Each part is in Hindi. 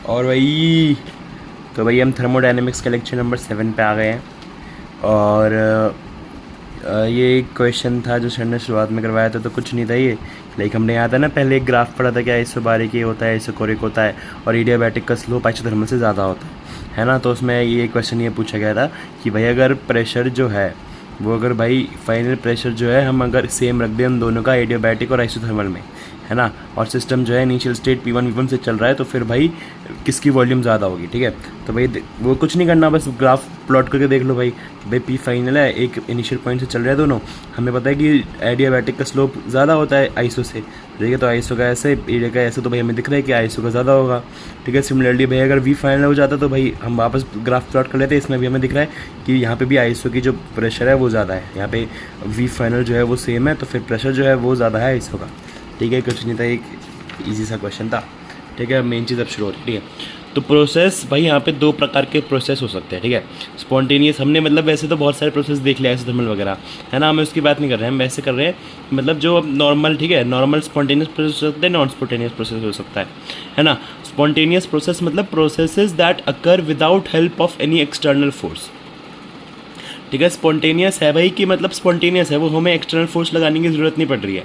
और भाई तो भाई हम थर्मोडायनेमिक्स के लेक्चर नंबर 7 पे आ गए हैं। और ये एक क्वेश्चन था जो सर ने शुरुआत में करवाया था, तो कुछ नहीं था ये। लाइक हमने याद है ना, पहले एक ग्राफ पढ़ा था कि आइसोबारिक ये होता है, आइसोकोरिक होता है और एडियाबैटिक का स्लोप आइसोथर्मल से ज़्यादा होता है ना। तो उसमें ये क्वेश्चन ये पूछा गया था कि भाई अगर प्रेशर जो है वो, अगर भाई फाइनल प्रेशर जो है हम अगर सेम रख दें हम दोनों का, एडियाबैटिक और आइसोथर्मल में, है ना, और सिस्टम जो है इनिशियल स्टेट P1 V1 से चल रहा है, तो फिर भाई किसकी वॉल्यूम ज़्यादा होगी। ठीक है, तो भाई वो कुछ नहीं करना, बस ग्राफ प्लॉट करके देख लो भाई। भाई P फाइनल है, एक इनिशियल पॉइंट से चल रहा है दोनों, हमें पता है कि एडियाबैटिक का स्लोप ज़्यादा होता है आइसो से। ठीक है, तो आइसो का ऐसे, एडिया का ऐसे, तो भाई हमें दिख रहा है कि आइसो का ज़्यादा होगा। ठीक है, सिमिलरली भाई अगर V फाइनल हो जाता तो भाई हम वापस ग्राफ प्लॉट कर लेते, इसमें भी हमें दिख रहा है कि यहाँ पे भी आइसो की जो प्रेशर है वो ज़्यादा है, यहाँ पे V फाइनल जो है वो सेम है, तो फिर प्रेशर जो है वो ज़्यादा है आइसो का। ठीक है, कुछ नहीं था, एक इजी सा क्वेश्चन था। ठीक है, मेन चीज़ अब शुरू हो रही है। ठीक है, तो प्रोसेस भाई यहाँ पे दो प्रकार के प्रोसेस हो सकते हैं। ठीक है, स्पॉन्टेनियस हमने मतलब वैसे तो बहुत सारे प्रोसेस देख लिया है, थर्मल वगैरह, है ना, हमें उसकी बात नहीं कर रहे हैं, हम वैसे कर रहे हैं मतलब जो नॉर्मल, ठीक है, नॉर्मल स्पॉन्टेनियस प्रोसेस हो सकता है, नॉन स्पॉन्टेनियस प्रोसेस हो सकता है ना। स्पॉन्टेनियस प्रोसेस मतलब processes that occur without help of any external force. ठीक है, स्पॉन्टेनियस है भाई कि मतलब स्पॉन्टेनियस है, वो हमें एक्सटर्नल फोर्स लगाने की ज़रूरत नहीं पड़ रही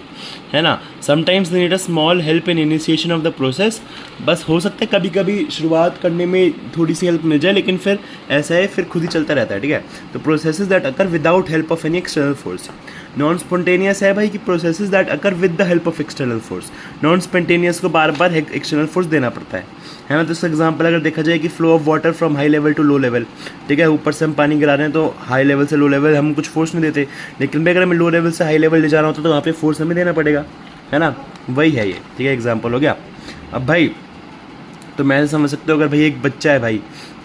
है ना। Sometimes they need a small help in initiation of the process. बस हो सकता है कभी कभी शुरुआत करने में थोड़ी सी हेल्प मिल जाए, लेकिन फिर ऐसा है फिर खुद ही चलता रहता है। ठीक है, तो processes that occur without help of any external force. Non spontaneous है भाई कि processes that occur with the help of external force. Non spontaneous को बार बार एक्सटर्नल फोर्स देना पड़ता है ना। तो इस एग्जाम्पल अगर देखा जाए कि flow of water from high level to low level, ठीक है, ऊपर से हम पानी गिरा रहे हैं तो हाई लेवल से लो लेवल हम कुछ फोर्स नहीं देते, लेकिन भाई अगर हमें लो लेवल से हाई लेवल ले जाना होता तो वहाँ पे फोर्स हमें देना पड़ेगा, है ना, वही है ये। ठीक है, एग्जाम्पल हो गया। अब भाई तो मैं समझ सकते हो, अगर भाई एक बच्चा है भाई,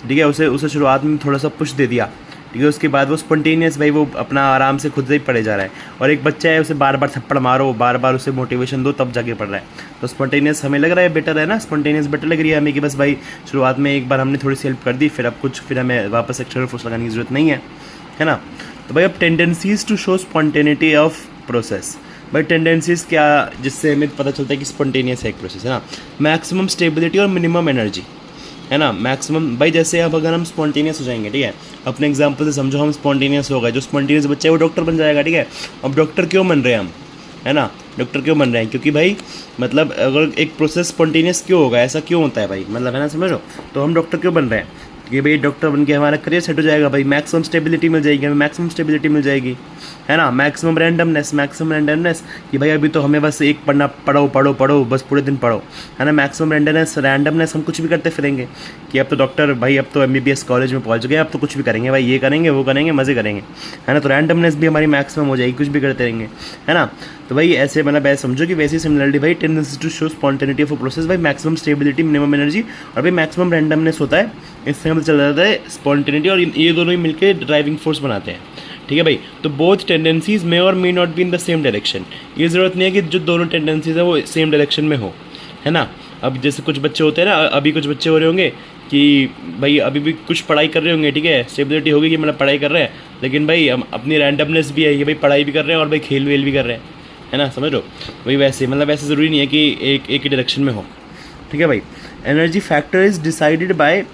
ठीक है, उसे शुरुआत में थोड़ा सा पुश दे दिया, ठीक है, उसके बाद वो स्पॉन्टेनियस भाई वो अपना आराम से खुद से ही पढ़े जा रहा है, और एक बच्चा है उसे बार बार थप्पड़ मारो, बार बार उसे मोटिवेशन दो तब जाके पढ़ रहा है, तो स्पॉन्टेनियस हमें लग रहा है बेटर है ना, स्पॉन्टेनियस बेटर लग रही है हमें कि बस भाई शुरुआत में एक बार हमने थोड़ी सी हेल्प कर दी, फिर अब फिर हमें वापस एक्सटर्नल फोर्स लगाने की जरूरत नहीं है ना। तो भाई अब tendencies to show spontaneity of process. भाई टेंडेंसीज क्या, जिससे हमें पता चलता है कि स्पॉन्टेनियस है एक प्रोसेस, है ना। मैक्सिमम स्टेबिलिटी और मिनिमम एनर्जी, है ना। मैक्सिमम भाई जैसे अब अगर हम स्पॉन्टेनियस हो जाएंगे, ठीक है, अपने एग्जांपल से समझो हम स्पॉन्टेनियस हो गए, जो स्पॉन्टेनियस बच्चा है वो डॉक्टर बन जाएगा। ठीक है, अब डॉक्टर क्यों बन रहे हैं हम, है ना, डॉक्टर क्यों बन रहे हैं, क्योंकि भाई मतलब अगर एक प्रोसेस स्पॉन्टेनियस क्यों होगा, ऐसा क्यों होता है भाई, मतलब है ना, समझो, तो हम डॉक्टर क्यों बन रहे हैं कि भाई डॉक्टर बन के हमारा करियर सेट हो जाएगा, भाई मैक्सिमम स्टेबिलिटी मिल जाएगी हमें, मैक्सिमम स्टेबिलिटी मिल जाएगी, है ना। मैक्सिमम रैंडमनेस कि भाई अभी तो हमें बस एक पढ़ना, पढ़ो बस पूरे दिन पढ़ो, है ना। मैक्सिमम रैंडमनेस हम कुछ भी करते फिरेंगे कि अब तो डॉक्टर भाई, अब तो MBBS कॉलेज में पहुंच गए, अब तो कुछ भी करेंगे भाई, ये करेंगे वो करेंगे, मज़े करेंगे, है ना। तो रैंडमनेस भी हमारी मैक्सिमम हो जाएगी, कुछ भी करते रहेंगे, है ना। तो भाई ऐसे मतलब ऐसे समझो कि वैसी सिमिलरिटी भाई tendency to show spontaneity of a process, भाई मैक्सिमम स्टेबिलिटी, मिनिमम एनर्जी और भाई मैक्सिमम रैंडमनेस होता है, इससे हमें चल जाता है स्पॉन्टेनिटी, और ये दोनों ही मिलकर ड्राइविंग फोर्स बनाते हैं। ठीक है भाई, तो बोथ टेंडेंसीज मे और may not be in the same direction. ये ज़रूरत नहीं है कि जो दोनों टेंडेंसीज है वो सेम डायरेक्शन में हो, है ना। अब जैसे कुछ बच्चे होते हैं ना, अभी कुछ बच्चे हो रहे होंगे कि भाई अभी भी कुछ पढ़ाई कर रहे होंगे, ठीक है, स्टेबिलिटी होगी कि मतलब पढ़ाई कर रहे हैं, लेकिन भाई हम अपनी रैंडमनेस भी है कि भाई पढ़ाई भी कर रहे हैं और भाई खेल वेल भी कर रहे हैं, है ना, समझ लो। वही वैसे मतलब ऐसे ज़रूरी नहीं है कि एक ही डायरेक्शन में हो। ठीक है भाई, energy factor is decided by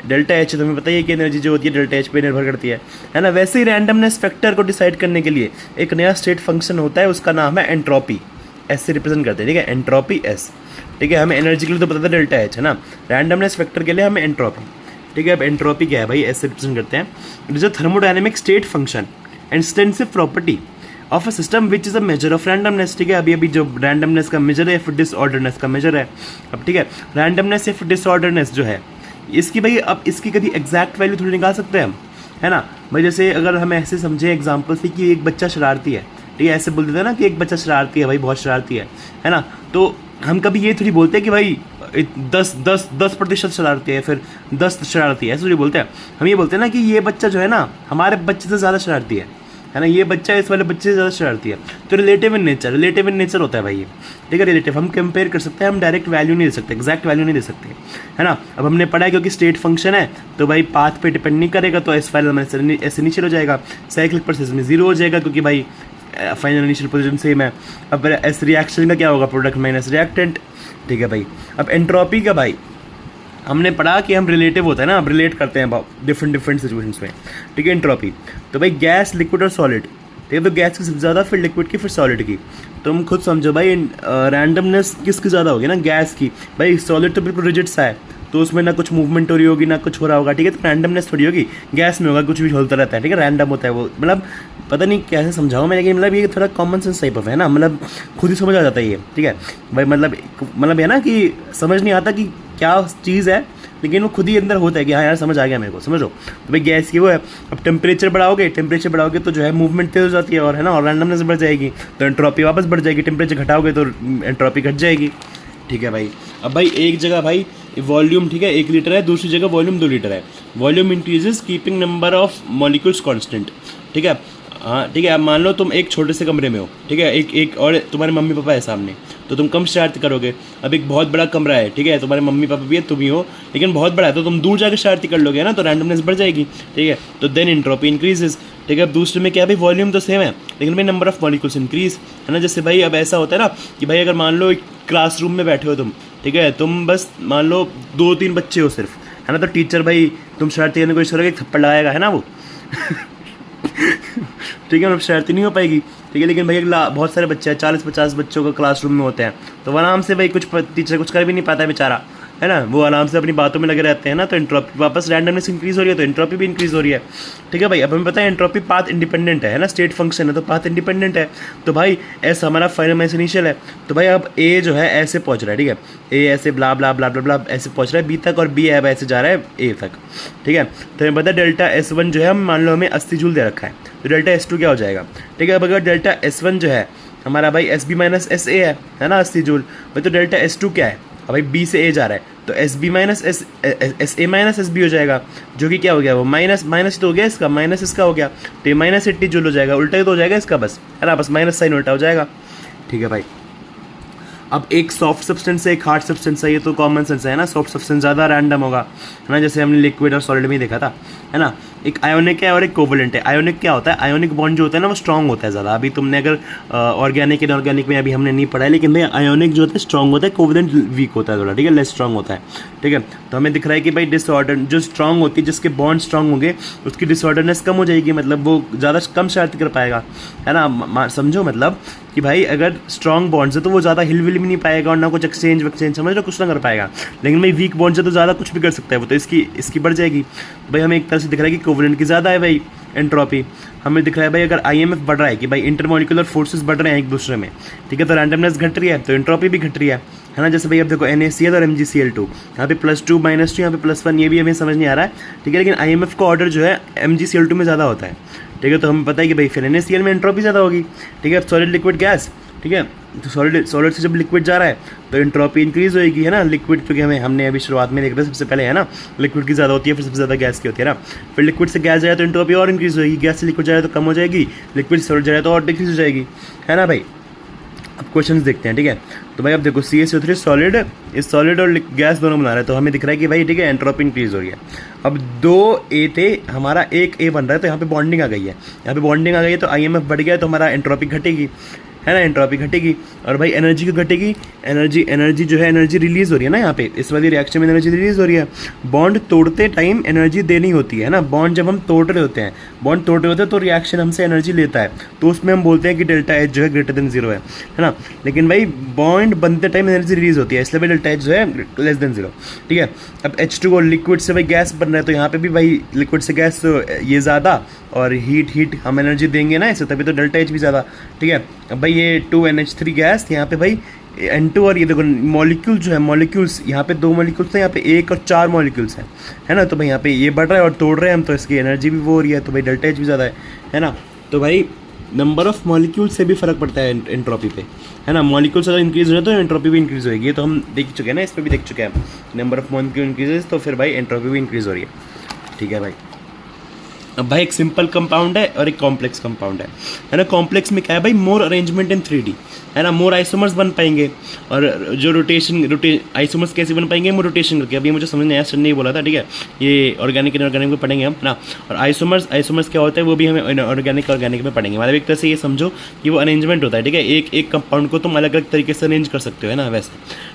delta H. तुम्हें पता ही है कि एनर्जी जो होती है डेल्टा एच पे निर्भर करती है ना। वैसे ही रैंडमनेस फैक्टर को डिसाइड करने के लिए एक नया स्टेट फंक्शन होता है, उसका नाम है एंट्रोपी, एस से रिप्रेजेंट करते हैं, ठीक है, एंट्रोपी एस। ठीक है, हमें एनर्जी के लिए तो पता था डेल्टा एच, है ना, रैंडमनेस फैक्टर के लिए हमें एंट्रोपी। ठीक है, अब एंट्रोपी क्या है भाई, एस से रिप्रेजेंट करते हैं, it is a thermodynamic state function and extensive property of a system which is a measure of randomness. ठीक है, अभी जो रैंडमनेस का मेजर है, फिर डिसऑर्डरनेस का मेजर है। अब ठीक है, रैंडमनेस या फिर डिसऑर्डरनेस जो है इसकी भाई, अब इसकी कभी एग्जैक्ट वैल्यू थोड़ी निकाल सकते हैं हम, है ना। भाई जैसे अगर हम ऐसे समझे एग्जांपल से कि एक बच्चा शरारती है, ठीक है, ऐसे बोल देते हैं ना कि एक बच्चा शरारती है भाई, बहुत शरारती है ना। तो हम कभी ये थोड़ी बोलते हैं कि भाई 10% शरारती है, फिर 10 शरारती है, ऐसे थोड़ी बोलते हैं। हम ये बोलते हैं ना कि ये बच्चा जो है ना हमारे बच्चे से ज़्यादा शरारती है ना, ये बच्चा इस वाले बच्चे से ज़्यादा शरारती है। तो रिलेटिव इन नेचर होता है भाई ये, ठीक है, रिलेटिव हम कंपेयर कर सकते हैं, हम डायरेक्ट वैल्यू नहीं दे सकते, एग्जैक्ट वैल्यू नहीं दे सकते, है ना। अब हमने पढ़ा है क्योंकि स्टेट फंक्शन है तो भाई पाथ पे डिपेंड नहीं करेगा, तो इस फाइनल में ऐसे नीचे हो जाएगा, साइक्लिक प्रोसेस में 0 हो जाएगा क्योंकि भाई फाइनल इनिशियल पोजीशन सेम है। अब एस रिएक्शन का क्या होगा, प्रोडक्ट माइनस रिएक्टेंट। ठीक है भाई, अब एंट्रोपी का भाई हमने पढ़ा कि हम रिलेटिव होता है ना, हम रिलेट करते हैं डिफरेंट डिफरेंट सिचुएशंस में, ठीक है। एंट्रोपी तो भाई गैस, लिक्विड और सॉलिड, ठीक है। तो गैस की सबसे ज़्यादा, फिर लिक्विड की, फिर सॉलिड की। तुम खुद समझो भाई रैंडमनेस किसकी ज़्यादा होगी ना, गैस की। भाई सॉलिड तो बिल्कुल रिजिड सा है, तो उसमें ना कुछ मूवमेंट हो रही होगी ना कुछ हो रहा होगा, ठीक है। तो रैंडमनेस थोड़ी होगी, गैस में होगा कुछ भी होता रहता है, ठीक है। रैंडम होता है वो, मतलब पता नहीं कैसे समझाऊँ मैं, लेकिन मतलब ये थोड़ा कॉमन सेंस टाइप ऑफ है ना, मतलब खुद ही समझ आ जाता है ये, ठीक है भाई। मतलब है ना कि समझ नहीं आता कि क्या चीज़ है, लेकिन वो खुद ही अंदर होता है कि हाँ यार समझ आ गया मेरे को, समझो। तो भाई गैस की वो है। अब टेम्परेचर बढ़ाओगे तो जो है मूवमेंट तेज हो जाती है, और है ना, और रैंडमनेस बढ़ जाएगी, तो एंट्रोपी वापस बढ़ जाएगी। टेम्परेचर घटाओगे तो एंट्रोपी घट जाएगी, ठीक है भाई। अब भाई एक जगह भाई वॉल्यूम, ठीक है, 1 लीटर है, दूसरी जगह वॉल्यूम 2 लीटर है। Volume increases keeping number of molecules constant, ठीक है। हाँ ठीक है। अब मान लो तुम एक छोटे से कमरे में हो, ठीक है, एक और तुम्हारे मम्मी पापा है सामने, तो तुम कम शरारती करोगे। अब एक बहुत बड़ा कमरा है, ठीक है, तुम्हारे मम्मी पापा भी है, तुम ही हो, लेकिन बहुत बड़ा है, तो तुम दूर जाकर शरारती कर लोगे ना, तो रैंडमनेस बढ़ जाएगी, ठीक है। तो देन एंट्रोपी इंक्रीजेस, ठीक है। अब दूसरे में क्या भाई, वॉल्यूम तो सेम है, लेकिन भाई नंबर ऑफ मॉलिक्यूल्स इंक्रीज, है ना। जैसे भाई अब ऐसा होता है ना कि भाई अगर मान लो एक क्लासरूम में बैठे हो तुम, ठीक है, तुम बस मान लो 2-3 बच्चे हो सिर्फ, है ना, तो टीचर भाई तुम शरारती करने को कोशिश करोगे, एक थप्पड़ लगाएगा, है ना वो ठीक है, मतलब शरारती नहीं हो पाएगी, ठीक है। लेकिन भाई बहुत सारे बच्चे हैं, 40-50 बच्चों का क्लासरूम में होते हैं, तो आराम से भाई कुछ टीचर कुछ कर भी नहीं पाता है बेचारा, है ना, वो आराम से अपनी बातों में लगे रहते हैं ना, तो एंट्रोपी वापस रैंडमनेस इंक्रीज हो रही है, तो एंट्रोपी भी इंक्रीज हो रही है, ठीक है भाई। अब हमें पता है एंट्रोपी पाथ इंडिपेंडेंट है ना, स्टेट फंक्शन है, तो पाथ इंडिपेंडेंट है। तो भाई एस हमारा फाइनल इनिशियल है, तो भाई अब ए जो है ऐसे पहुंच रहा है, ठीक है, ए ऐसे ब्ला ब्ला ब्ला ब्ला ब्ला ऐसे पहुंच रहा है बी तक, और बी अब ऐसे जा रहा है ए तक, ठीक है। तो हमें पता है डेल्टा S1 जो है, हम मान लो हमें 80 जूल दे रखा है, तो डेल्टा S2 क्या हो जाएगा, ठीक है। अब अगर डेल्टा S1 जो है हमारा भाई SB माइनस SA है ना 80 जूल, भाई तो डेल्टा S2 क्या है, अब भाई B से A जा रहा है, तो SB minus SA minus SB हो जाएगा, जो कि क्या हो गया, वो माइनस तो हो गया इसका, माइनस इसका हो गया, तो ये माइनस 80 जूल हो जाएगा, उल्टा ही तो हो जाएगा इसका, बस है ना, बस माइनस साइन उल्टा हो जाएगा, ठीक है भाई। अब एक सॉफ्ट सब्सटेंस है, एक हार्ड सब्सटेंस है, ये तो कॉमन सेंस है ना, सॉफ्ट सब्सटेंस ज़्यादा रैंडम होगा, है ना, जैसे हमने लिक्विड और सॉलिड में ही देखा था, है ना। एक आयोनिक है और एक कोवलेंट है। आयोनिक क्या होता है, आयोनिक बॉन्ड जो होता है ना वो स्ट्रॉन्ग होता है ज़्यादा। अभी तुमने अगर ऑर्गेनिक इनऑर्गेनिक में अभी हमने नहीं पढ़ा है, लेकिन भाई आयोनिक जो होता है स्ट्रॉन्ग होता है, कोवलेंट वीक होता है थोड़ा, ठीक है, लेस स्ट्रॉन्ग होता है, ठीक है। तो हमें दिख रहा है कि भाई डिसऑर्डर जो स्ट्रॉन्ग होती है, जिसके बॉन्ड स्ट्रॉन्ग होंगे उसकी डिसऑर्डरनेस कम हो जाएगी, मतलब वो ज़्यादा कम शरारती कर पाएगा, है ना, समझो मतलब कि भाई अगर स्ट्रॉन्ग बॉन्ड्स है तो वो ज़्यादा हिल विल भी नहीं पाएगा, और ना कुछ एक्सचेंज वक्सचेंज समझ लो कुछ ना कर पाएगा। लेकिन भाई वीक बॉन्ड्स है तो ज़्यादा कुछ भी कर सकता है वो, तो इसकी बढ़ जाएगी। भाई हमें एक तरह से दिख रहा है कि कोवलेंट की ज़्यादा है भाई एंट्रोपी। हमें दिख रहा है भाई अगर IMF बढ़ रहा है कि भाई इंटरमोलिकुलर फोर्सेस बढ़ रहे हैं एक दूसरे में, ठीक है, तो रैंडमनेस घट रही है, तो एंट्रोपी भी घट रही है ना। जैसे भाई अब देखो NaCl और MgCl2, यहाँ पे +2 -2, यहाँ पे +1, ये भी हमें समझ नहीं आ रहा है, ठीक है। लेकिन IMF का ऑर्डर जो है MgCl2 में ज़्यादा होता है, ठीक है। तो हमें पता है कि भाई फिर NaCl में एंट्रोपी ज़्यादा होगी, ठीक है। सॉलिड लिक्विड गैस, ठीक है, तो सॉलिड से जब लिक्विड जा रहा है तो एंट्रोपी इंक्रीज होगी, है ना। लिक्विड क्योंकि हमने अभी शुरुआत में देखा था सबसे पहले, है ना, लिक्विड की ज़्यादा होती है, फिर सबसे ज़्यादा गैस की होती है ना। फिर लिक्विड से गैस जाए तो एंट्रोपी और इंक्रीज होगी, गैस से लिक्विड जाए तो कम हो जाएगी, लिक्विड से सॉलिड जाए तो और डिक्रीज हो जाएगी, है ना भाई। अब क्वेश्चन देखते हैं, ठीक है। तो भाई अब देखो CaCO3 सॉलिड, इस सॉलिड और गैस दोनों बना रहे हैं, तो हमें दिख रहा है कि भाई ठीक है एंट्रोपी इंक्रीज हो रही है। अब 2 A थे, हमारा 1 A बन रहा है, तो यहाँ पे बॉन्डिंग आ गई है, यहाँ पे बॉन्डिंग आ गई है, तो IMF बढ़ गया, तो हमारा एंट्रोपी घटेगी, है ना, एंट्रोपी घटेगी। और भाई एनर्जी क्यों घटेगी, एनर्जी जो है एनर्जी रिलीज़ हो रही है ना, यहाँ पे इस वाली रिएक्शन में एनर्जी रिलीज़ हो रही है। बॉन्ड तोड़ते टाइम एनर्जी देनी होती है ना, बॉन्ड जब हम तोड़ रहे होते हैं तो रिएक्शन हमसे एनर्जी लेता है, तो उसमें हम बोलते हैं कि डेल्टा H जो है ग्रेटर देन 0 है ना। लेकिन भाई बॉन्ड बनते टाइम एनर्जी रिलीज़ होती है, इसलिए भाई डेल्टा H जो है लेस देन 0, ठीक है। अब H2O लिक्विड से भाई गैस बन रहा है, तो यहाँ पे भी भाई लिक्विड से गैस तो ये ज़्यादा, और हीट हम एनर्जी देंगे ना इसे, तभी तो डेल्टा H भी ज़्यादा, ठीक है। अब भाई ये 2NH3 गैस, यहाँ पे भाई N2, और ये देखो मॉलिक्यूल जो है, मॉलिक्यूल्स यहाँ पे 2 मॉलिक्यूल्स हैं, यहाँ पे 1 और 4 मॉलिक्यूल्स हैं, है ना। तो भाई यहाँ पे ये बढ़ रहा है और तोड़ रहे हैं हम, तो इसकी एनर्जी भी वो हो रही है, तो भाई डेल्टा H भी ज़्यादा है ना। तो भाई नंबर ऑफ मॉलिक्यूल से भी फर्क पड़ता है एंट्रोपी पे, है ना। मॉलिक्यूल्स अगर इंक्रीज हो जाए तो एंट्रोपी भी इंक्रीज होगी, ये तो हम देख चुके हैं ना, इस पर भी देख चुके हैं। नंबर ऑफ मॉलिक्यूल इंक्रीजेज तो फिर भाई एंट्रोपी भी इंक्रीज हो रही है, ठीक है भाई। अब भाई एक सिंपल कंपाउंड है और एक कॉम्प्लेक्स कंपाउंड है ना। कॉम्प्लेक्स में क्या है भाई, मोर अरेंजमेंट इन 3D, है ना, मोर आइसोमर्स बन पाएंगे। और जो आइसोमर्स कैसे बन पाएंगे, वो रोटेशन करके, अभी मुझे समझ नहीं आया, सर नहीं बोला था, ठीक है, ये ऑर्गेनिक इनऑर्गेनिक में पढ़ेंगे हम ना। और आइसोमर्स क्या होता है वो भी हमें ऑर्गेनिक में पढ़ेंगे। मतलब एक तरह से ये समझो कि वो अरेंजमेंट होता है, ठीक है, एक कंपाउंड को तुम अलग अलग तरीके से अरेंज कर सकते हो, है ना, वैसे,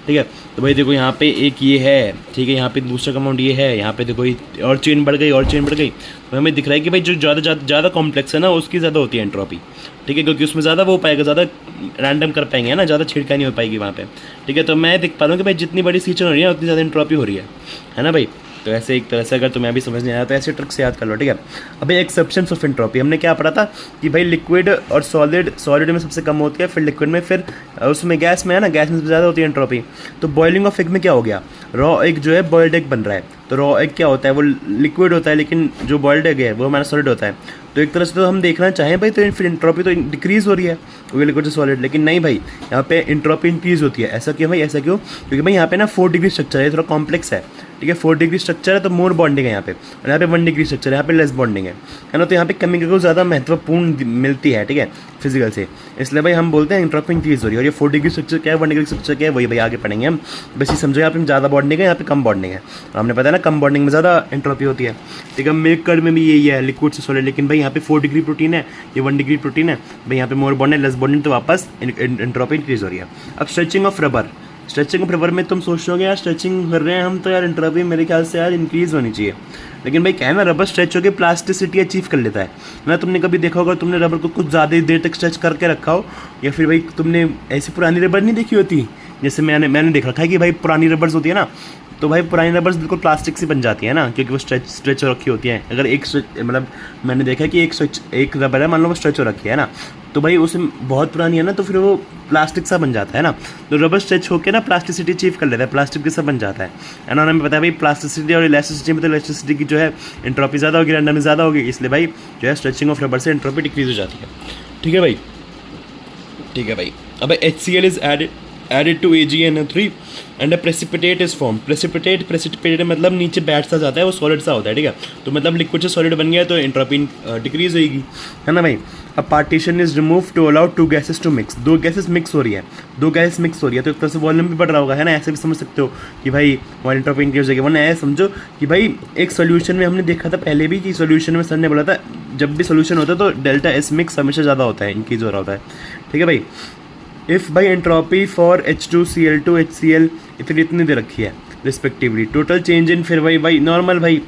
ठीक है। तो भाई देखो यहाँ पे एक ये है, ठीक है, यहाँ पे दूसरा कंपाउंड ये है, यहाँ पे देखो और चेन बढ़ गई और चेन बढ़ गई। तो हमें दिख रहा है कि भाई जो ज़्यादा कॉम्प्लेक्स है ना, उसकी ज़्यादा होती है एंट्रोपी, ठीक है, क्योंकि उसमें ज़्यादा वो हो पाएगा, ज़्यादा रैंडम कर पाएंगे, है ना, ज़्यादा छिड़का नहीं हो पाएगी वहाँ पे, ठीक है। तो मैं देख पा रहा हूँ कि भाई जितनी बड़ी सीचन हो रही है उतनी ज़्यादा एंट्रोपी हो रही है ना भाई। तो ऐसे एक तरह से अगर तुम्हें अभी समझ नहीं आया तो ऐसे ट्रिक से याद कर लो, ठीक है। अभी एक्सेप्शंस ऑफ एंट्रोपी हमने क्या पढ़ा था कि भाई लिक्विड और सॉलिड में सबसे कम होती है, फिर लिक्विड में, फिर उसमें गैस में, है ना, गैस में सबसे ज़्यादा होती है एंट्रोपी। तो बॉइलिंग ऑफ एग में क्या हो गया, रॉ एग जो है बॉइल्ड एग बन रहा है। तो रॉ एग क्या होता है, वो लिक्विड होता है, लेकिन जो बॉइल्ड एग है वो हमारा सॉलिड होता है। तो एक तरह से तो हम देखना चाहें भाई तो फिर एंट्रोपी तो डिक्रीज़ हो रही है क्योंकि लिक्विड से सॉलिड, लेकिन नहीं भाई, यहाँ पे एंट्रोपी इंक्रीज़ होती है। ऐसा क्यों भाई, ऐसा क्यों, क्योंकि भाई यहाँ पे ना 4 डिग्री स्ट्रक्चर है, थोड़ा कॉम्प्लेक्स है, ठीक है, 4 डिग्री स्ट्रक्चर है तो मोर बॉन्डिंग है यहाँ पे, और यहाँ पे 1 डिग्री स्ट्रक्चर है, यहाँ पे लेस बॉन्डिंग है ना। तो यहाँ पे केमिकल को ज़्यादा महत्वपूर्ण मिलती है, ठीक है, फिजिकल से, इसलिए भाई हम बोलते हैं एंट्रोपी इंक्रीज़ हो रही है। और ये 4 डिग्री स्ट्रक्चर क्या है, 1 डिग्री स्ट्रक्चर क्या है, वही भाई आगे पढ़ेंगे हम। बस ये समझो यहाँ पे ज़्यादा बॉन्डिंग है, यहाँ पे कम बॉन्डिंग है, और हमने पता है ना कम बॉन्डिंग में ज़्यादा एंट्रोपी होती है, ठीक है। मिल्क कर्ड में भी यही है, लिक्विड से सॉलिड, लेकिन भाई यहाँ पे 4 डिग्री प्रोटीन है, ये 1 डिग्री प्रोटीन है, भाई यहाँ पे मोर बॉन्ड है, लेस बॉन्डिंग, तो वापस एंट्रोपी इंक्रीज़ हो रही है। अब स्ट्रेचिंग ऑफ रबर में तुम सोचोगे यार स्ट्रेचिंग कर रहे हैं हम तो यार एंट्रोपी मेरे ख्याल से यार इंक्रीज़ होनी चाहिए, लेकिन भाई क्या है ना, रबर स्ट्रेच होकर प्लास्टिसिटी अचीव कर लेता है ना। तुमने कभी देखा होगा, तुमने रबर को कुछ ज़्यादा देर तक स्ट्रेच करके रखा हो, या फिर भाई तुमने ऐसी पुरानी रबर नहीं देखी होती, जैसे मैंने देख रखा है कि भाई पुरानी रबर्स होती है ना, तो भाई पुरानी रबर्स बिल्कुल प्लास्टिक से बन जाती है ना, क्योंकि वो स्ट्रेच हो रखी होती है। अगर एक मतलब मैंने देखा है कि एक रबर है, मान लो वो स्ट्रेच हो रखी है ना, तो भाई उसमें बहुत पुरानी है ना, तो फिर वो प्लास्टिक सा बन जाता है ना। तो रबर स्ट्रेच होकर ना प्लास्टिसिटी अचीव कर लेता है, प्लास्टिक के सा बन जाता है ना। हमें पता है भाई प्लास्टिसिटी और इलास्टिसिटी में, तो इलास्टिसिटी की जो है एंट्रोपी ज़्यादा होगी, रैंडम ज़्यादा होगी, इसलिए भाई जो है स्ट्रेचिंग ऑफ रबर से एंट्रोपी डिक्रीज हो जाती है, ठीक है भाई, ठीक है भाई। अब HCl is added to AgNO3 and a precipitate is form. Precipitate मतलब नीचे बैठ सा जाता है, वो सॉलिड सा होता है, ठीक है। तो मतलब लिक्विड से सॉलिड बन गया तो एंट्रोपी डिक्रीज होगी, है ना भाई। अब partition is remove to allow 2 gases to mix. 2 gases mix हो रही है, तो एक तरह से वॉल्यूम भी बढ़ रहा होगा, है ना। ऐसे भी समझ सकते हो कि भाई वहाँ एंट्रोपी इंक्रीज होगी, वरना ऐसे समझो कि भाई एक सोल्यूशन में हमने देखा था पहले भी कि सोल्यूशन में सर ने बोला था जब भी सोल्यूशन होता है तो डेल्टा एस मिक्स हमेशा ज़्यादा होता है, इंक्रीज हो रहा होता है, ठीक है भाई। If by entropy for H2Cl2 HCl फिर इतनी दे रखी है रिस्पेक्टिवली। टोटल चेंज इन फिर भाई नॉर्मल भाई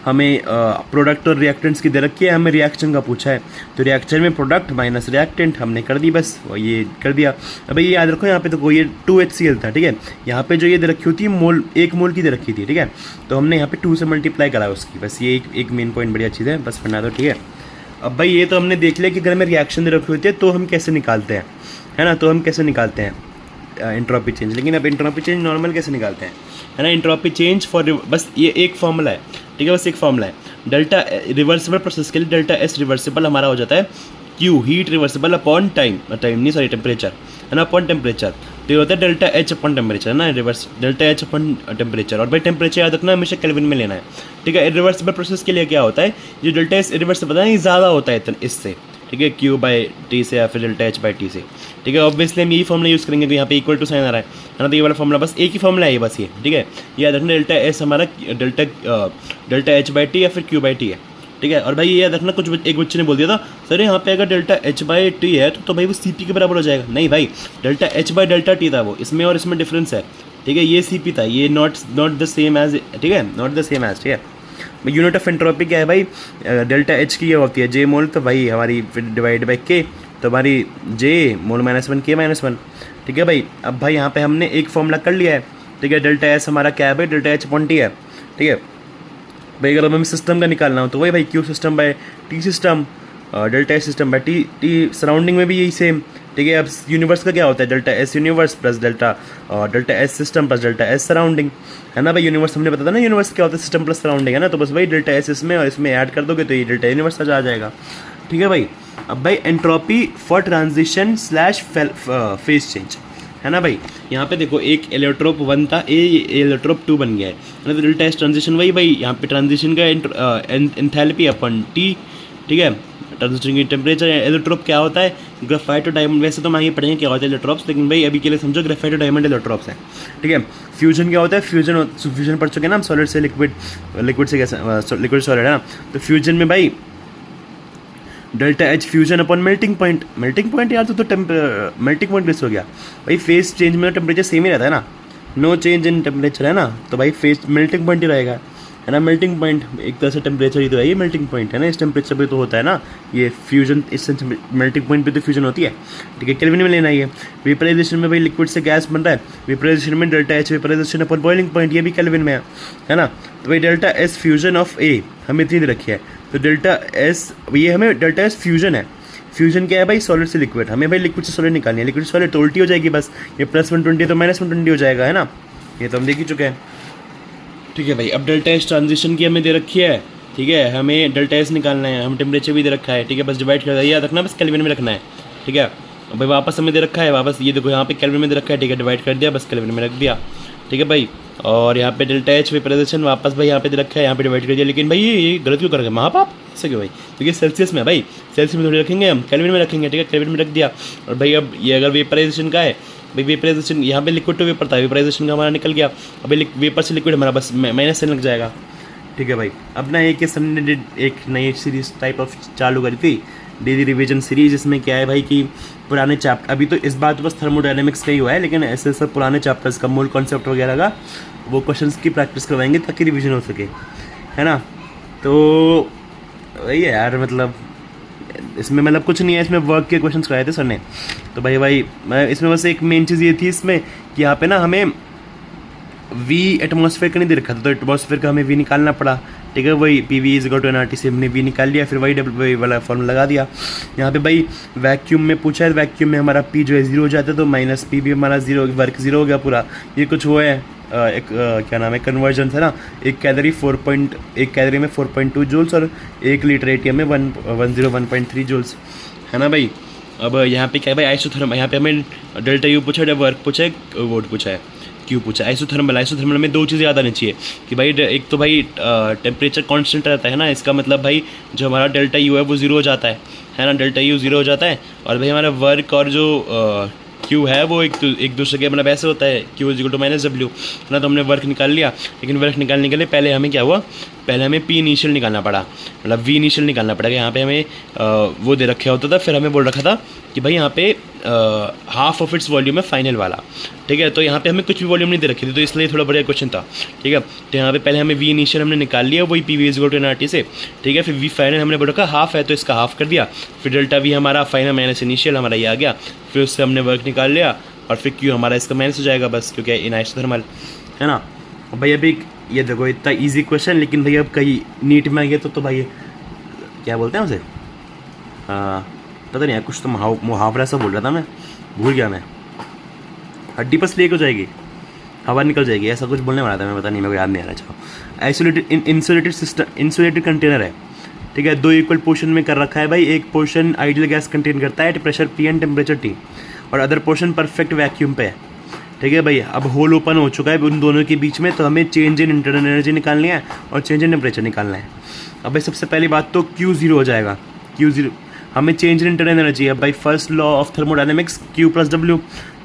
हमें प्रोडक्ट और रिएक्टेंट्स की दे रखी है, हमें रिएक्शन का पूछा है, तो रिएक्शन में प्रोडक्ट माइनस रिएक्टेंट हमने कर दी, बस ये कर दिया। अब ये याद रखो यहाँ पे तो ये 2HCl था, ठीक है। यहाँ पे जो ये दे रखी होती है मोल, 1 मोल की दे रखी थी, ठीक है। तो हमने यहाँ पे 2 से मल्टीप्लाई करा उसकी, बस ये एक मेन पॉइंट बढ़िया चीज़ है, बस पढ़ना दो, ठीक है। अब भाई ये तो हमने देख लिया कि अगर हमें रिएक्शन दे रखी होती है तो हम कैसे निकालते हैं, है ना, तो हम कैसे निकालते हैं एंट्रोपी चेंज। लेकिन अब एंट्रोपी चेंज नॉर्मल कैसे निकालते हैं, है ना। एंट्रोपी चेंज फॉर बस ये एक फॉर्मूला है, ठीक है, बस एक फॉर्मूला है। डेल्टा रिवर्सिबल प्रोसेस के लिए डेल्टा एस रिवर्सिबल हमारा हो जाता है Q heat reversible upon temperature, है ना, अपॉन टेम्परेचर। तो ये होता है डेल्टा एच अपॉन टेम्परेचर, ना, reverse delta H upon temperature. और भाई टेम्परेचर याद रखना हमेशा केल्विन में लेना है, ठीक है। रिवर्सिबल प्रोसेस के लिए क्या होता है, जो डेल्टा एस रिवर्सिबल है ये ज़्यादा होता है इससे, ठीक है, Q बाई टी से या फिर डेल्टा H बाई टी से, ठीक है। ऑब्वियसली हम यही फॉर्मूला यूज़ करेंगे, तो यहाँ पे इक्वल टू साइन आ रहा है ना, तो ये वाला फॉर्मूला बस एक ही फॉर्मूला है ये, बस ये, ठीक है। याद रखना डेल्टा एस हमारा डेल्टा H बाई टी या फिर Q बाई टी है, ठीक है। और भाई ये याद रखना, एक बच्चे ने बोल दिया था सर यहाँ पे अगर डेल्टा H बाई टी है तो भाई वो CP के बराबर हो जाएगा। नहीं भाई, delta H by delta T था वो, इसमें और इसमें डिफरेंस है, ठीक है। ये CP था, ये नॉट द सेम एज, ठीक है, नॉट द सेम एज, ठीक है। यूनिट ऑफ एंट्रोपी क्या है भाई, डेल्टा एच की ये होती है J मोल, तो भाई हमारी डिवाइड बाई K, तो हमारी J मोल -1 K -1, ठीक है भाई। अब भाई यहाँ पे हमने एक फॉर्मूला कर लिया है, ठीक है। डेल्टा एस हमारा क्या है भाई, डेल्टा एच अपॉन टी है, ठीक है भाई। अगर हमें सिस्टम का निकालना हो तो वही भाई Q system by T system, delta S system by T surrounding में भी यही सेम, ठीक है। अब यूनिवर्स का क्या होता है, delta S universe plus delta S system plus delta S surrounding, है ना भाई। यूनिवर्स हमने बताया ना, यूनिवर्स क्या होता है, सिस्टम प्लस सराउंडिंग, है ना। तो बस भाई डेल्टा एस इसमें और इसमें ऐड कर दोगे तो ये डेल्टा यूनिवर्स आ जाएगा, ठीक है भाई। अब भाई entropy for transition slash phase change, है ना भाई। यहाँ पे देखो एक एलोट्रोप 1 था, एलोट्रोप 2 बन गया है ना, तो डेल्टा एस ट्रांजिशन वही भाई, यहाँ पे ट्रांजिशन का एंथैल्पी अपन टी, ठीक है। ट्रांजिशन की टेम्परेचर, एलोट्रोप क्या होता है ग्रेफाइट और डायमंड, वैसे तो हम आगे पढ़ेंगे क्या होता है इलेक्ट्रॉप्स, लेकिन भाई अभी के लिए समझो ग्रेफाइट और डायमंड इलेक्ट्रॉप्स हैं, ठीक है। फ्यूजन क्या होता है, फ्यूजन पढ़ चुके हैं ना हम, सॉलिड से लिक्विड, लिक्विड से कैसे लिक्विड सॉलिड है ना। तो फ्यूजन में भाई delta H fusion upon melting point, melting point यार तो मेल्टिंग पॉइंट किस हो गया भाई, फेस चेंज में टेम्परेचर सेम ही रहता है ना, नो चेंज इन टेम्परेचर है ना, तो भाई फेस मेल्टिंग पॉइंट ही रहेगा, है ना। मेल्टिंग पॉइंट एक तरह से टेम्परेचर ही तो है, ये मेल्टिंग पॉइंट है ना, इस टेम्परेचर पे तो होता है ना ये फ्यूजन, इस मेल्टिंग पॉइंट पे तो फ्यूजन होती है, ठीक है। केल्विन में लेना है ये। वेपराइजेशन में भाई लिक्विड से गैस बन रहा है, वेपराइजेशन में delta H vaporisation upon boiling point, ये भी केल्विन में है ना। तो भाई डेल्टा एस फ्यूजन ऑफ ए हमें इतनी रखी है, तो डेल्टा एस, ये हमें डेल्टा एस फ्यूजन है। फ्यूजन क्या है भाई, सॉलिड से लिक्विड, हमें भाई लिक्विड से सॉलिड निकालनी है, लिक्विड से सॉलिड तो उल्टी हो जाएगी बस, ये +120 तो -120 हो जाएगा, है ना, ये तो हम देख ही चुके हैं, ठीक है भाई। अब डेल्टा एस ट्रांजिशन की हमें दे रखी है, ठीक है, हमें डेल्टा एस निकालना है, हम टेम्परेचर भी दे रखा है, ठीक है, बस डिवाइड कर याद रखना, बस केल्विन में रखना है, ठीक है। अब भाई वापस हमें दे रखा है, वापस ये देखो यहाँ पे केल्विन में दे रखा है, ठीक है, डिवाइड कर दिया, बस केल्विन में रख दिया, ठीक है भाई। और यहाँ पे डेल्टा एच वेपराइजेशन वापस भाई यहाँ पे दे रखा है, यहाँ पे डिवाइड कर दिया, लेकिन भाई ये गलत क्यों कर गए महापाप, ऐसे क्यों भाई, क्योंकि सेल्सियस में है भाई, सेल्सियस में थोड़ी रखेंगे हम, केल्विन में रखेंगे, ठीक है, केल्विन में रख दिया। और भाई अब ये अगर वेपराइजेशन का है भाई, वेपराइजेशन यहाँ पे लिक्विड टू वेपर था, वेपराइजेशन का हमारा निकल गया, अभी वेपर से लिक्विड हमारा बस माइनस से लग जाएगा, ठीक है भाई। अब ना एक हमने एक नई सीरीज टाइप ऑफ चालू करी थी, डेली रिवीजन सीरीज, इसमें क्या है भाई कि पुराने चैप्टर, अभी तो इस बार तो बस थर्मोडायनेमिक्स का ही हुआ है, लेकिन ऐसे सब पुराने चैप्टर्स का मूल कॉन्सेप्ट वगैरह का वो क्वेश्चंस की प्रैक्टिस करवाएंगे ताकि रिवीजन हो सके, है ना। तो वही है यार, मतलब इसमें मतलब कुछ नहीं है, इसमें वर्क के क्वेश्चंस कराए थे सर ने। तो भाई इसमें बस एक मेन चीज़ ये थी इसमें कि यहाँ पे ना हमें वी एटमॉस्फेयर का नहीं दे रखा था, तो एटमॉस्फेयर का हमें वी निकालना पड़ा, ठीक है। वही P V is to NRT से हमने वी निकाल लिया, फिर वही वाला फॉर्मूला लगा दिया। यहाँ पे भाई वैक्यूम में पूछा है, वैक्यूम में हमारा पी जो है 0 हो जाता है, तो माइनस पी भी हमारा 0, वर्क 0 हो गया पूरा। ये कुछ वो है एक क्या नाम है, कन्वर्जन है ना, एक कैलोरी में 4.2 जूल्स और 1 लीटर ATM में 101.3 जूल्स, है ना भाई। अब यहाँ पे क्या है भाई, आइसोथर्मल, यहाँ पे हमें डेल्टा यू पूछा है, वर्क पूछा है, वोट पूछा है, क्यों पूछा है। आइसोथर्मल में दो चीज़ें याद आनी चाहिए कि भाई एक तो भाई टेम्परेचर कांस्टेंट रहता है ना, इसका मतलब भाई जो हमारा डेल्टा यू है वो 0 हो जाता है ना, डेल्टा यू 0 हो जाता है। और भाई हमारा वर्क और जो क्यू है वो एक दूसरे के मतलब ऐसे होता है, Q is equal to -W, है ना। तो हमने वर्क निकाल लिया, लेकिन वर्क निकालने के लिए पहले हमें क्या हुआ, पहले हमें पी इनिशियल निकालना पड़ा, मतलब वी इनिशियल निकालना पड़ेगा। यहाँ पे हमें वो दे रखा होता था, फिर हमें बोल रखा था कि भाई यहाँ पे हाफ ऑफ इट्स वॉल्यूम है फाइनल वाला, ठीक है। तो यहाँ पे हमें कुछ भी वॉल्यूम नहीं दे रखी थी, तो इसलिए थोड़ा बढ़िया क्वेश्चन था, ठीक है। तो यहाँ पे पहले हमें वी इनिशियल हमने निकाल लिया, वही P V is equal to NRT से, ठीक है। फिर वी फाइनल हमने बोल रखा हाफ है, तो इसका हाफ कर दिया, फिर डेल्टा वी हमारा फाइनल माइनस इनिशियल हमारा ये आ गया, फिर उससे हमने वर्क निकाल लिया, और फिर क्यू हमारा इसका माइनस हो जाएगा बस, क्योंकि इन आइसोथर्मल, है ना। भाई अभी ये देखो इतना इजी क्वेश्चन, लेकिन भाई अब कहीं नीट में आ गया तो भाई क्या बोलते हैं उसे, पता नहीं यार, कुछ तो मुहावरा सा बोल रहा था मैं, भूल गया मैं, हड्डी पर स्लेक हो जाएगी, हवा निकल जाएगी, ऐसा कुछ बोलने वाला था मैं, पता नहीं, मेरे को याद नहीं आ रहा। चलो, isolated insulated system, insulated container है, ठीक है, 2 इक्वल पोर्शन में कर रखा है भाई। एक पोर्शन आइडियल गैस कंटेन करता है, pressure P and temperature T, और अदर पोर्शन परफेक्ट वैक्यूम पे है, ठीक है भाई। अब होल ओपन हो चुका है उन दोनों के बीच में, तो हमें चेंज इन इंटरनल एनर्जी निकालनी है और चेंज इन टेम्परेचर निकालना है। अब भाई सबसे पहली बात तो Q 0 हो जाएगा, Q 0 हमें चेंज इन इंटरनल एनर्जी है भाई, first law of thermodynamics, Q + W,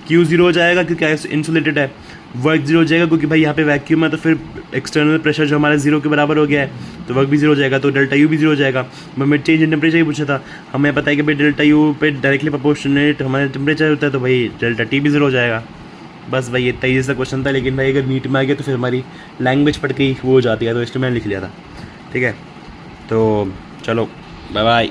Q 0 हो जाएगा क्योंकि इंसुलेटेड है, वर्क 0 हो जाएगा क्योंकि भाई यहाँ पे वैक्यूम है, तो फिर एक्सटर्नल प्रेशर जो हमारा 0 के बराबर हो गया है, तो वर्क भी 0 हो जाएगा, तो डेल्टा यू भी 0 हो जाएगा। हमें चेंज इन टेम्परेचर ही पूछा था, हमें पता है कि भाई डेल्टा यू पे डायरेक्टली प्रोपोर्शनेट हमारा टेम्परेचर होता है, तो भाई डेल्टा T भी 0 हो जाएगा। बस भाई इतना ईजी सा क्वेश्चन था, लेकिन भाई अगर नीट में आ गया तो फिर हमारी लैंग्वेज पढ़ के ही वो हो जाती है, तो इसलिए मैंने लिख लिया था, ठीक है। तो चलो बाय बाय।